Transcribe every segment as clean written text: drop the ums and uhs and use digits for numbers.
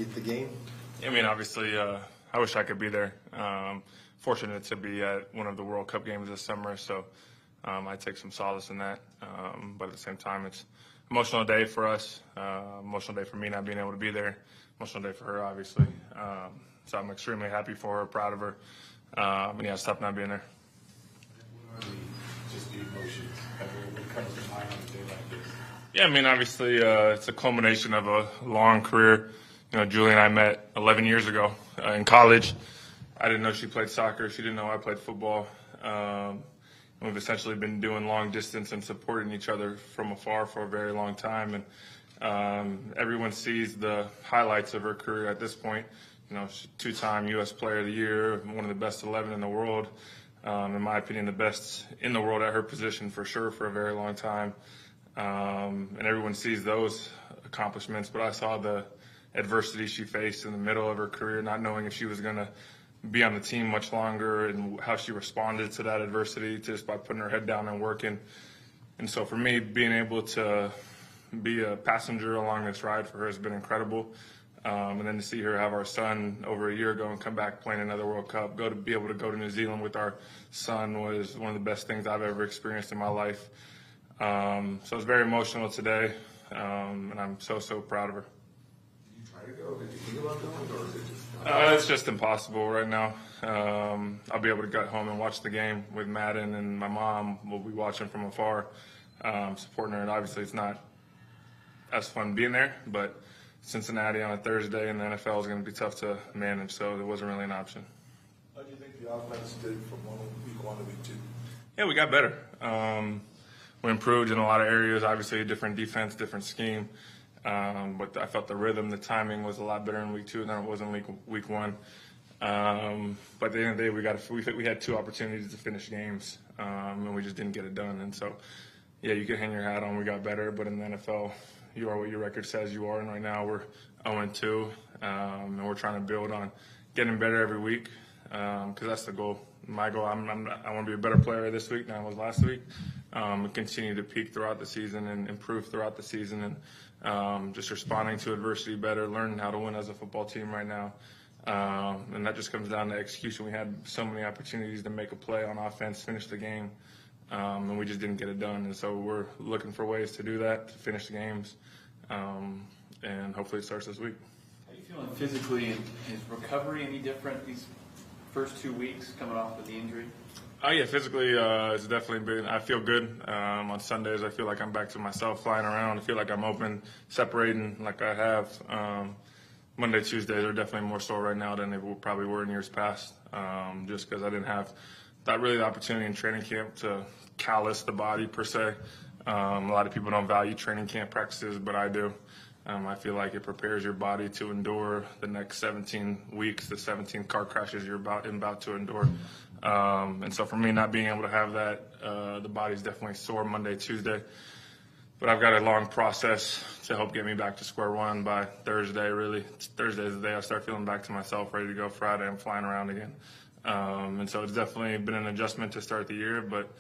be at the game? I mean, obviously, I wish I could be there. Fortunate to be at one of the World Cup games this summer, so I take some solace in that. But at the same time, it's an emotional day for us, emotional day for me not being able to be there, emotional day for her, obviously. So I'm extremely happy for her, proud of her. And yeah, it's tough not being there. What are just the emotions? What comes to mind on a day like this? Yeah, I mean, obviously, it's a culmination of a long career. You know, Julie and I met 11 years ago in college. I didn't know she played soccer. She didn't know I played football. We've essentially been doing long distance and supporting each other from afar for a very long time. And everyone sees the highlights of her career at this point. You know, she's two-time U.S. Player of the Year, one of the best 11 in the world. In my opinion, the best in the world at her position for sure for a very long time. And everyone sees those accomplishments, but I saw the adversity she faced in the middle of her career, not knowing if she was going to be on the team much longer, and how she responded to that adversity just by putting her head down and working. And so for me, being able to be a passenger along this ride for her has been incredible. And then to see her have our son over a year ago and come back playing another World Cup, be able to go to New Zealand with our son was one of the best things I've ever experienced in my life. So it's very emotional today, and I'm so proud of her. Did you try to go? Did you think about going, or is it just? It's just impossible right now. I'll be able to get home and watch the game with Madden, and my mom will be watching from afar, supporting her. And obviously, it's not as fun being there, but Cincinnati on a Thursday and the NFL is going to be tough to manage, so it wasn't really an option. How do you think the offense did from week 1 to week 2? Yeah, we got better. We improved in a lot of areas. Obviously, a different defense, different scheme. But I felt the rhythm, the timing was a lot better in week 2 than it was in week 1. But at the end of the day, we had 2 opportunities to finish games, and we just didn't get it done. And so, yeah, you can hang your hat on we got better, but in the NFL, you are what your record says you are. And right now we're 0-2, and we're trying to build on getting better every week, because that's the goal. My goal, I want to be a better player this week than I was last week, and continue to peak throughout the season and improve throughout the season, and just responding to adversity better, learning how to win as a football team right now. And that just comes down to execution. We had so many opportunities to make a play on offense, finish the game, and we just didn't get it done. And so we're looking for ways to do that, to finish the games, and hopefully it starts this week. How are you feeling physically? Is recovery any different these first 2 weeks coming off of the injury? Oh, yeah, physically it's definitely been – I feel good. On Sundays I feel like I'm back to myself, flying around. I feel like I'm open, separating like I have. Monday, Tuesdays are definitely more so right now than they probably were in years past, just because I didn't have the opportunity in training camp to callous the body per se. A lot of people don't value training camp practices, but I do. I feel like it prepares your body to endure the next 17 weeks, the 17 car crashes you're about to endure. And so for me, not being able to have that, the body's definitely sore Monday, Tuesday. But I've got a long process to help get me back to square one by Thursday, really. Thursday is the day I start feeling back to myself, ready to go. Friday, I'm flying around again. And so it's definitely been an adjustment to start the year, but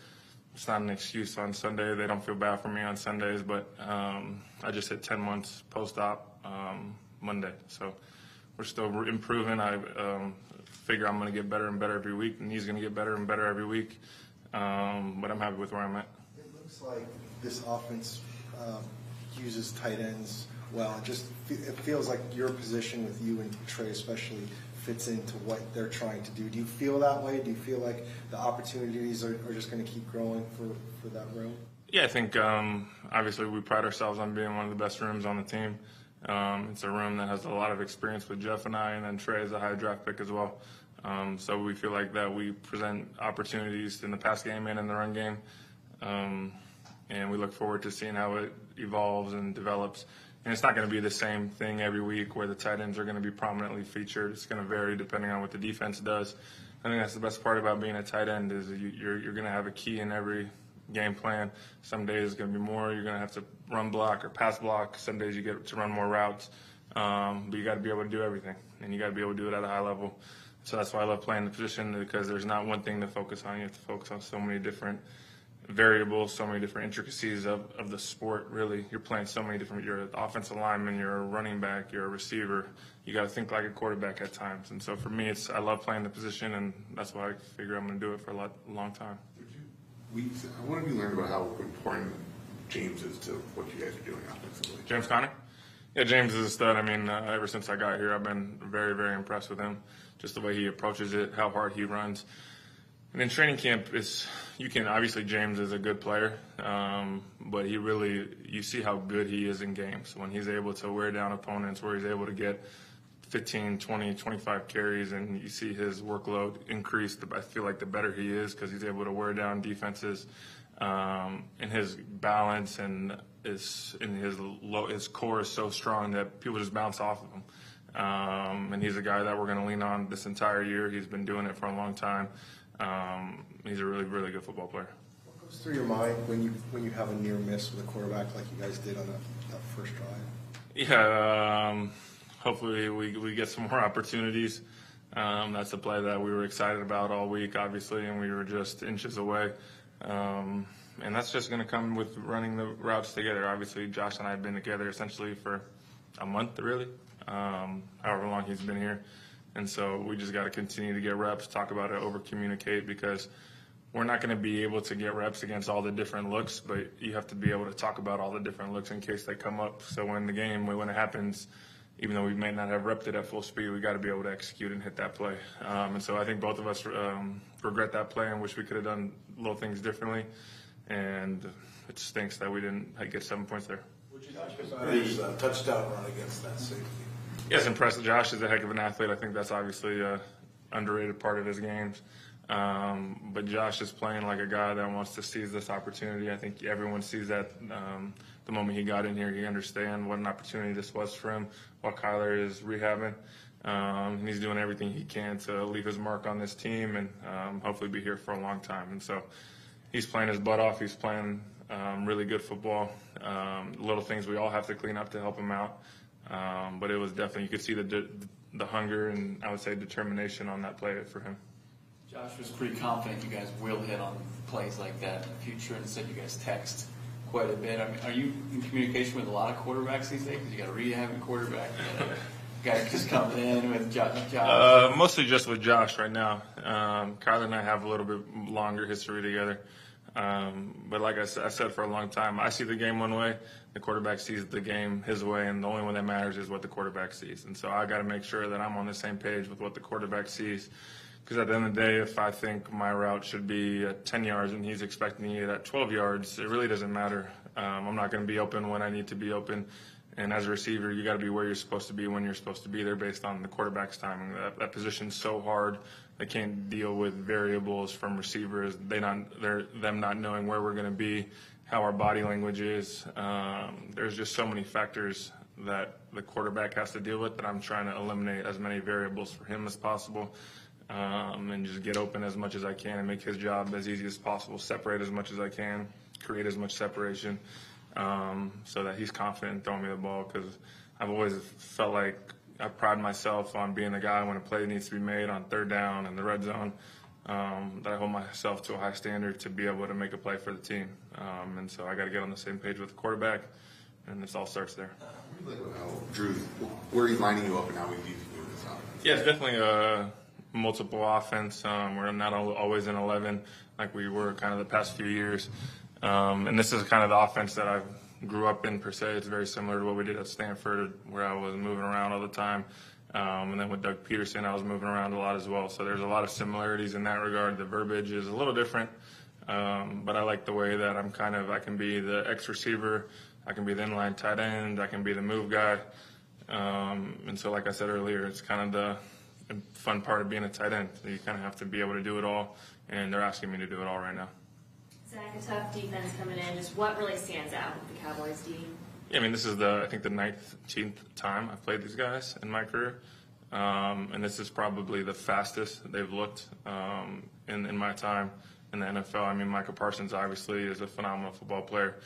it's not an excuse on Sunday. They don't feel bad for me on Sundays, but I just hit 10 months post-op Monday. So we're still improving. I figure I'm going to get better and better every week, and he's going to get better and better every week. But I'm happy with where I'm at. It looks like this offense uses tight ends well. It feels like your position with you and Trey especially fits into what they're trying to do. Do you feel that way? Do you feel like the opportunities are just going to keep growing for that room? Yeah, I think obviously we pride ourselves on being one of the best rooms on the team. It's a room that has a lot of experience with Jeff and I, and then Trey is a high draft pick as well. So we feel like that we present opportunities in the pass game and in the run game. And we look forward to seeing how it evolves and develops. And it's not going to be the same thing every week where the tight ends are going to be prominently featured. It's going to vary depending on what the defense does. I think that's the best part about being a tight end is you're going to have a key in every game plan. Some days it's going to be more. You're going to have to run block or pass block. Some days you get to run more routes. But you got to be able to do everything, and you got to be able to do it at a high level. So that's why I love playing the position, because there's not one thing to focus on. You have to focus on so many different variables, so many different intricacies of the sport. Really, you're playing so many different. You're an offensive lineman, you're a running back, you're a receiver. You got to think like a quarterback at times. And so for me, I love playing the position, and that's why I figure I'm going to do it for a long time. What have you learned about how important James is to what you guys are doing offensively? James Conner? Yeah, James is a stud. I mean, ever since I got here, I've been very, very impressed with him. Just the way he approaches it, how hard he runs. And in training camp, obviously James is a good player, but you see how good he is in games when he's able to wear down opponents, where he's able to get 15, 20, 25 carries, and you see his workload increase. I feel like the better he is because he's able to wear down defenses, and his balance and his core is so strong that people just bounce off of him. And he's a guy that we're going to lean on this entire year. He's been doing it for a long time. He's a really, really good football player. What goes through your mind when you have a near miss with a quarterback like you guys did on that first drive? Yeah, hopefully we get some more opportunities. That's a play that we were excited about all week, obviously, and we were just inches away. And that's just going to come with running the routes together. Obviously, Josh and I have been together essentially for a month, really, however long he's been here. And so we just got to continue to get reps, talk about it, over-communicate, because we're not going to be able to get reps against all the different looks, but you have to be able to talk about all the different looks in case they come up. So when it happens, even though we may not have repped it at full speed, we got to be able to execute and hit that play. And so I think both of us regret that play and wish we could have done little things differently. And it stinks that we didn't get 7 points there. Would you talk about his touchdown run against that safety? Yes, impressive. Josh is a heck of an athlete. I think that's obviously an underrated part of his games. But Josh is playing like a guy that wants to seize this opportunity. I think everyone sees that the moment he got in here. He understands what an opportunity this was for him while Kyler is rehabbing. And he's doing everything he can to leave his mark on this team and hopefully be here for a long time. And so he's playing his butt off. He's playing really good football. Little things we all have to clean up to help him out. But it was definitely, you could see the hunger and I would say determination on that play for him. Josh was pretty confident you guys will hit on plays like that in the future, and said you guys text quite a bit. I mean, are you in communication with a lot of quarterbacks these days? Because you got a rehabbing quarterback, you got a guy just coming in with Josh. Mostly just with Josh right now. Kyler and I have a little bit longer history together. But like I said for a long time, I see the game one way. The quarterback sees the game his way, and the only one that matters is what the quarterback sees. And so I got to make sure that I'm on the same page with what the quarterback sees. Because at the end of the day, if I think my route should be at 10 yards and he's expecting it at 12 yards, it really doesn't matter. I'm not going to be open when I need to be open. And as a receiver, you got to be where you're supposed to be when you're supposed to be there based on the quarterback's timing. That position's so hard. They can't deal with variables from receivers. Them not knowing where we're going to be, how our body language is. There's just so many factors that the quarterback has to deal with that I'm trying to eliminate as many variables for him as possible. And just get open as much as I can and make his job as easy as possible, separate as much as I can, create as much separation, so that he's confident in throwing me the ball, because I've always felt like I pride myself on being the guy when a play needs to be made on third down in the red zone, that I hold myself to a high standard to be able to make a play for the team. And so I got to get on the same page with the quarterback, and this all starts there. Drew, where are you lining you up and how we need to do this offense? Yeah, it's definitely multiple offense. We're not always in 11 like we were kind of the past few years. And this is kind of the offense that I grew up in, per se. It's very similar to what we did at Stanford, where I was moving around all the time. And then with Doug Peterson, I was moving around a lot as well. So there's a lot of similarities in that regard. The verbiage is a little different, but I like the way that I can be the X receiver, I can be the inline tight end, I can be the move guy. And so like I said earlier, it's kind of the fun part of being a tight end. You kind of have to be able to do it all, and they're asking me to do it all right now. Zach, a tough defense coming in. Just what really stands out with the Cowboys D? Yeah, I mean, this is I think the 19th time I've played these guys in my career. And this is probably the fastest they've looked in my time in the NFL. I mean, Micah Parsons obviously is a phenomenal football player,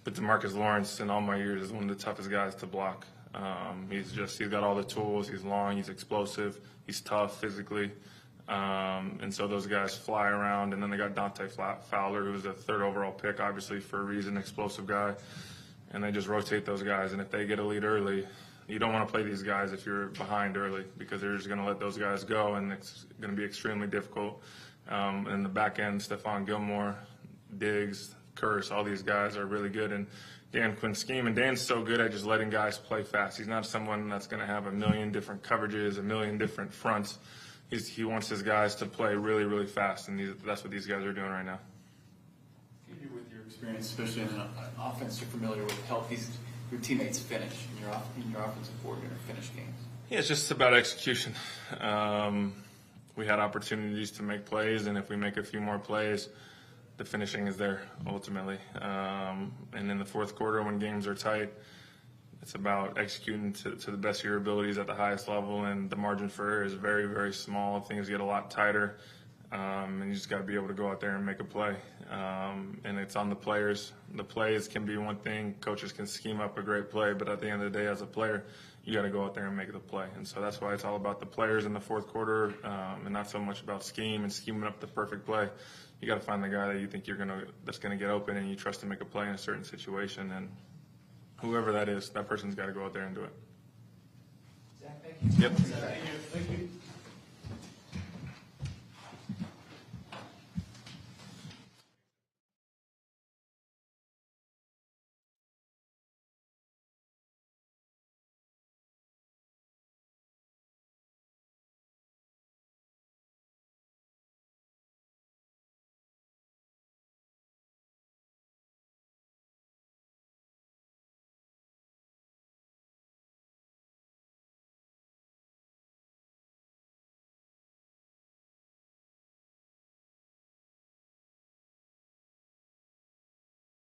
but DeMarcus Lawrence in all my years is one of the toughest guys to block. He's got all the tools. He's long, he's explosive, he's tough physically. And so those guys fly around, and then they got Dante Fowler, who was a 3rd overall pick, obviously for a reason, explosive guy. And they just rotate those guys. And if they get a lead early, you don't want to play these guys if you're behind early, because they're just going to let those guys go, and it's going to be extremely difficult. And the back end, Stephon Gilmore, Diggs, Curse, all these guys are really good. And Dan Quinn's scheme, and Dan's so good at just letting guys play fast. He's not someone that's going to have a million different coverages, a million different fronts. He wants his guys to play really, really fast, and that's what these guys are doing right now. Maybe with your experience, especially in an offense you're familiar with, help your teammates finish and your offensive coordinator finish games. Yeah, it's just about execution. We had opportunities to make plays, and if we make a few more plays, the finishing is there ultimately. And in the fourth quarter, when games are tight, it's about executing to the best of your abilities at the highest level, and the margin for error is very, very small. Things get a lot tighter, and you just got to be able to go out there and make a play. And it's on the players. The plays can be one thing. Coaches can scheme up a great play, but at the end of the day, as a player, you got to go out there and make the play. And so that's why it's all about the players in the fourth quarter, and not so much about scheme and scheming up the perfect play. You got to find the guy that you think that's gonna get open, and you trust to make a play in a certain situation. And whoever that is, that person's got to go out there and do it. Zach, thank you. Yep. Thank you.